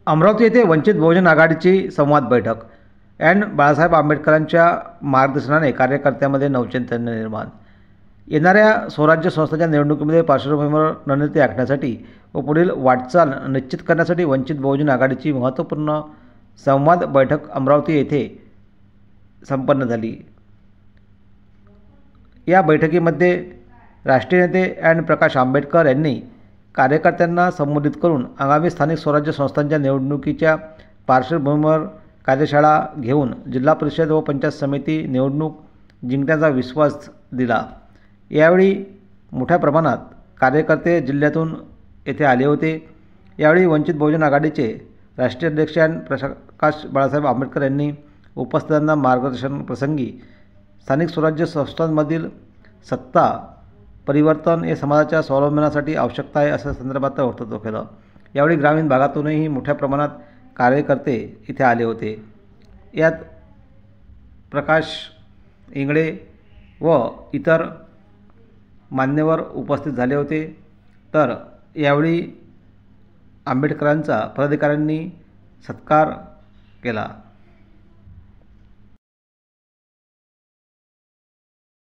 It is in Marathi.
अमरावती येथे वंचित बहुजन आघाडीची संवाद बैठक अँड बाळासाहेब आंबेडकरांच्या मार्गदर्शनाने कार्यकर्त्यांमध्ये नवचैतन्य निर्माण। येणाऱ्या स्वराज्य संस्थांच्या निवडणुकीमध्ये पार्श्वभूमीवर रणनीती आखण्यासाठी व पुढील वाटचाल निश्चित करण्यासाठी वंचित बहुजन आघाडीची महत्त्वपूर्ण संवाद बैठक अमरावती येथे संपन्न झाली। या बैठकीमध्ये राष्ट्रीय नेते अँड प्रकाश आंबेडकर यांनी कार्यकर्त्यांना संबोधित करून आगामी स्थानिक स्वराज्य संस्थांच्या निवडणुकीच्या पार्श्वभूमीवर कार्यशाळा घेऊन जिल्हा परिषद व पंचायत समिती निवडणूक जिंकण्याचा विश्वास दिला। यावेळी मोठ्या प्रमाणात कार्यकर्ते जिल्ह्यातून येथे आले होते। यावेळी वंचित बहुजन आघाडीचे राष्ट्रीय अध्यक्ष प्रकाश बाळासाहेब आंबेडकर यांनी उपस्थितांना मार्गदर्शन प्रसंगी स्थानिक स्वराज्य संस्थांमधील सत्ता परिवर्तन हे समाजाच्या स्वावलंबनासाठी आवश्यकता आहे अशा संदर्भात वक्तव्य केलं। यावेळी ग्रामीण भागातूनही मोठ्या प्रमाणात कार्यकर्ते इथे आले होते। यात प्रकाश इंगळे व इतर मान्यवर उपस्थित झाले होते। तर यावेळी आंबेडकरांचा पदाधिकाऱ्यांनी सत्कार केला।